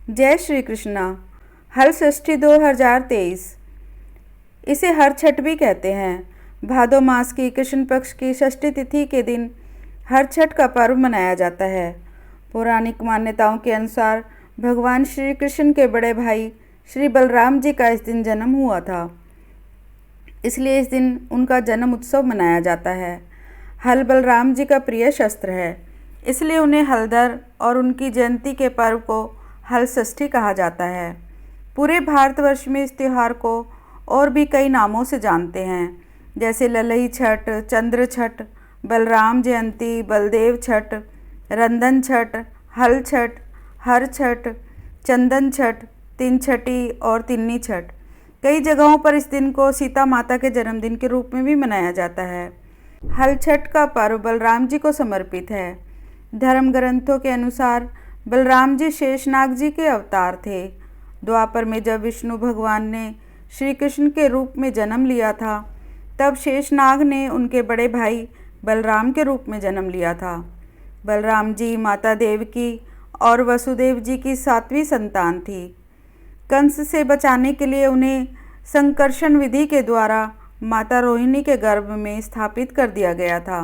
जय श्री कृष्णा। हल षष्ठी 2023 इसे हर छठ भी कहते हैं। भादो मास की कृष्ण पक्ष की षष्ठी तिथि के दिन हर छठ का पर्व मनाया जाता है। पौराणिक मान्यताओं के अनुसार भगवान श्री कृष्ण के बड़े भाई श्री बलराम जी का इस दिन जन्म हुआ था, इसलिए इस दिन उनका जन्म उत्सव मनाया जाता है। हल बलराम जी का प्रिय शस्त्र है, इसलिए उन्हें हलधर और उनकी जयंती के पर्व को हल षष्ठी कहा जाता है। पूरे भारतवर्ष में इस त्यौहार को और भी कई नामों से जानते हैं, जैसे ललई छठ, चंद्र छठ, बलराम जयंती, बलदेव छठ, रंधन छठ, हल छठ, हर छठ, चंदन छठ, तीन छठी और तिन्नी छठ। कई जगहों पर इस दिन को सीता माता के जन्मदिन के रूप में भी मनाया जाता है। हल छठ का पर्व बलराम जी को समर्पित है। धर्म ग्रंथों के अनुसार बलराम जी शेषनाग जी के अवतार थे। द्वापर में जब विष्णु भगवान ने श्री कृष्ण के रूप में जन्म लिया था, तब शेषनाग ने उनके बड़े भाई बलराम के रूप में जन्म लिया था। बलराम जी माता देवकी और वसुदेव जी की 7वीं संतान थी। कंस से बचाने के लिए उन्हें संकर्षण विधि के द्वारा माता रोहिणी के गर्भ में स्थापित कर दिया गया था।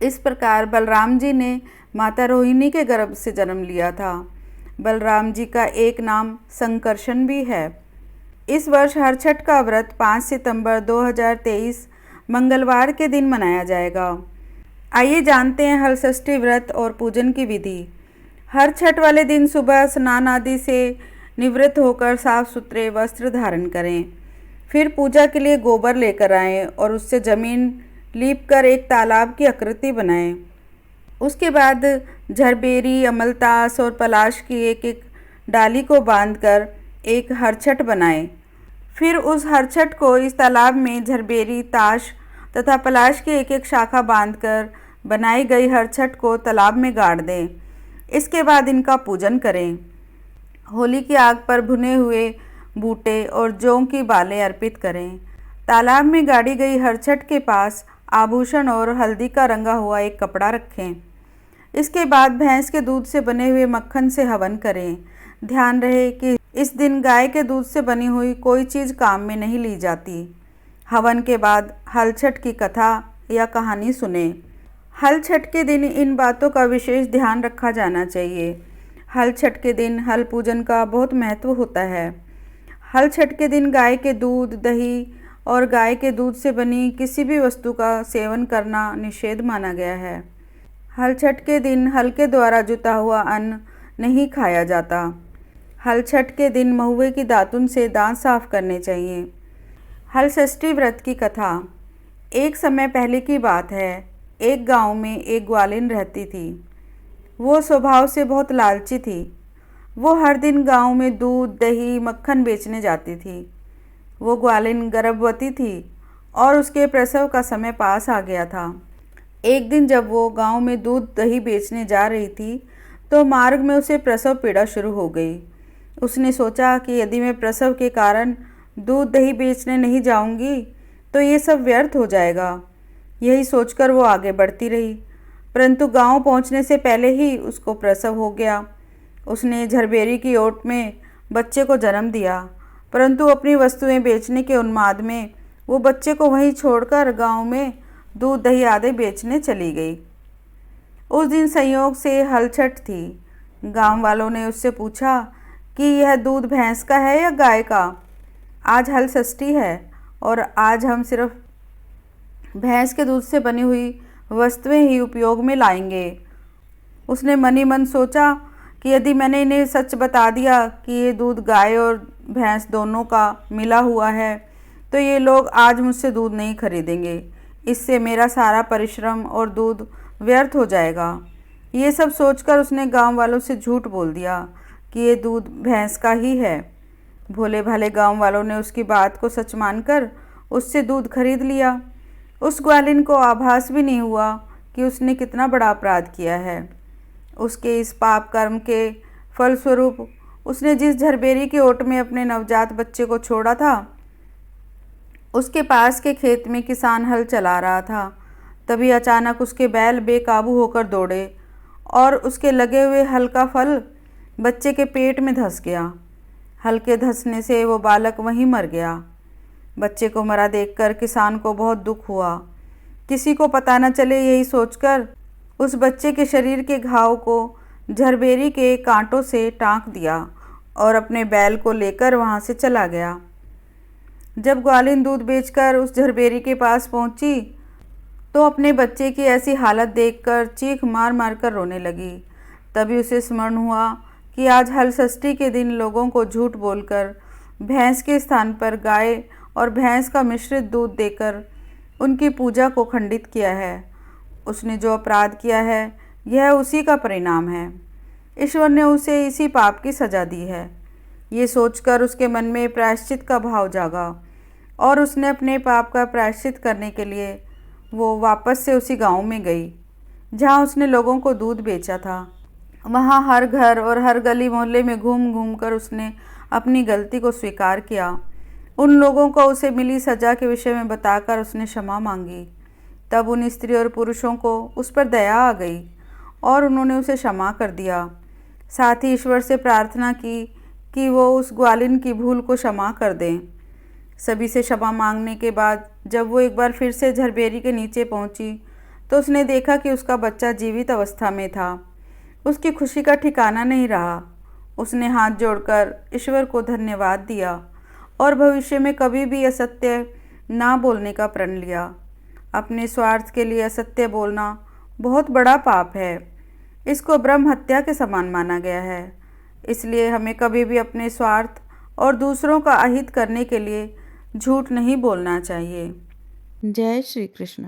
इस प्रकार बलराम जी ने माता रोहिणी के गर्भ से जन्म लिया था। बलराम जी का एक नाम संकर्षण भी है। इस वर्ष हर छठ का व्रत 5 सितंबर 2023 मंगलवार के दिन मनाया जाएगा। आइए जानते हैं हल षष्ठी व्रत और पूजन की विधि। हर छठ वाले दिन सुबह स्नान आदि से निवृत्त होकर साफ सुथरे वस्त्र धारण करें। फिर पूजा के लिए गोबर लेकर आएं और उससे जमीन लीपकर एक तालाब की आकृति बनाएं। उसके बाद झरबेरी, अमलतास और पलाश की एक एक डाली को बांधकर एक हरछट बनाएं। फिर उस हरछट को इस तालाब में झरबेरी, ताश तथा पलाश की एक एक शाखा बांधकर बनाई गई हरछट को तालाब में गाड़ दें। इसके बाद इनका पूजन करें। होली की आग पर भुने हुए बूटे और जौ की बालें अर्पित करें। तालाब में गाड़ी गई हरछट के पास आभूषण और हल्दी का रंगा हुआ एक कपड़ा रखें। इसके बाद भैंस के दूध से बने हुए मक्खन से हवन करें। ध्यान रहे कि इस दिन गाय के दूध से बनी हुई कोई चीज़ काम में नहीं ली जाती। हवन के बाद हल छठ की कथा या कहानी सुने। हल छठ के दिन इन बातों का विशेष ध्यान रखा जाना चाहिए। हल छठ के दिन हल पूजन का बहुत महत्व होता है। हल छठ के दिन गाय के दूध, दही और गाय के दूध से बनी किसी भी वस्तु का सेवन करना निषेध माना गया है। हल छठ के दिन हल के द्वारा जुता हुआ अन्न नहीं खाया जाता। हल छठ के दिन महुए की दातुन से दांत साफ करने चाहिए। हल षष्ठी व्रत की कथा। एक समय पहले की बात है, एक गांव में एक ग्वालिन रहती थी। वो स्वभाव से बहुत लालची थी। वो हर दिन गांव में दूध, दही, मक्खन बेचने जाती थी। वो ग्वालिन गर्भवती थी और उसके प्रसव का समय पास आ गया था। एक दिन जब वो गांव में दूध दही बेचने जा रही थी, तो मार्ग में उसे प्रसव पीड़ा शुरू हो गई। उसने सोचा कि यदि मैं प्रसव के कारण दूध दही बेचने नहीं जाऊंगी तो ये सब व्यर्थ हो जाएगा। यही सोचकर वो आगे बढ़ती रही, परंतु गांव पहुंचने से पहले ही उसको प्रसव हो गया। उसने झरबेरी की ओट में बच्चे को जन्म दिया, परंतु अपनी वस्तुएं बेचने के उन्माद में वो बच्चे को वहीं छोड़कर गांव में दूध दही आदि बेचने चली गई। उस दिन संयोग से हल छठ थी। गांव वालों ने उससे पूछा कि यह दूध भैंस का है या गाय का? आज हल षष्ठी है और आज हम सिर्फ भैंस के दूध से बनी हुई वस्तुएं ही उपयोग में लाएंगे। उसने मन ही मन सोचा कि यदि मैंने इन्हें सच बता दिया कि ये दूध गाय और भैंस दोनों का मिला हुआ है, तो ये लोग आज मुझसे दूध नहीं खरीदेंगे। इससे मेरा सारा परिश्रम और दूध व्यर्थ हो जाएगा। ये सब सोचकर उसने गांव वालों से झूठ बोल दिया कि ये दूध भैंस का ही है। भोले भाले गांव वालों ने उसकी बात को सच मानकर उससे दूध खरीद लिया। उस ग्वालिन को आभास भी नहीं हुआ कि उसने कितना बड़ा अपराध किया है। उसके इस पाप कर्म के फलस्वरूप उसने जिस झरबेरी की ओट में अपने नवजात बच्चे को छोड़ा था, उसके पास के खेत में किसान हल चला रहा था। तभी अचानक उसके बैल बेकाबू होकर दौड़े और उसके लगे हुए हल का फल बच्चे के पेट में धंस गया। हल्के धंसने से वो बालक वहीं मर गया। बच्चे को मरा देखकर किसान को बहुत दुख हुआ। किसी को पता न चले यही सोचकर उस बच्चे के शरीर के घाव को झरबेरी के कांटों से टाँक दिया और अपने बैल को लेकर वहाँ से चला गया। जब ग्वालिन दूध बेचकर उस झरबेरी के पास पहुँची तो अपने बच्चे की ऐसी हालत देखकर चीख मार मार कर रोने लगी। तभी उसे स्मरण हुआ कि आज हल षष्ठी के दिन लोगों को झूठ बोलकर भैंस के स्थान पर गाय और भैंस का मिश्रित दूध देकर उनकी पूजा को खंडित किया है। उसने जो अपराध किया है यह उसी का परिणाम है। ईश्वर ने उसे इसी पाप की सज़ा दी है। ये सोचकर उसके मन में प्रायश्चित का भाव जागा और उसने अपने पाप का प्रायश्चित करने के लिए वो वापस से उसी गांव में गई जहां उसने लोगों को दूध बेचा था। वहां हर घर और हर गली मोहल्ले में घूम घूम कर उसने अपनी गलती को स्वीकार किया। उन लोगों को उसे मिली सज़ा के विषय में बताकर उसने क्षमा मांगी। तब उन स्त्री और पुरुषों को उस पर दया आ गई और उन्होंने उसे क्षमा कर दिया। साथ ही ईश्वर से प्रार्थना की कि वो उस ग्वालिन की भूल को क्षमा कर दें। सभी से क्षमा मांगने के बाद जब वो एक बार फिर से झरबेरी के नीचे पहुंची तो उसने देखा कि उसका बच्चा जीवित अवस्था में था। उसकी खुशी का ठिकाना नहीं रहा। उसने हाथ जोड़कर ईश्वर को धन्यवाद दिया और भविष्य में कभी भी असत्य ना बोलने का प्रण लिया। अपने स्वार्थ के लिए असत्य बोलना बहुत बड़ा पाप है। इसको ब्रह्म हत्या के समान माना गया है। इसलिए हमें कभी भी अपने स्वार्थ और दूसरों का अहित करने के लिए झूठ नहीं बोलना चाहिए। जय श्री कृष्ण।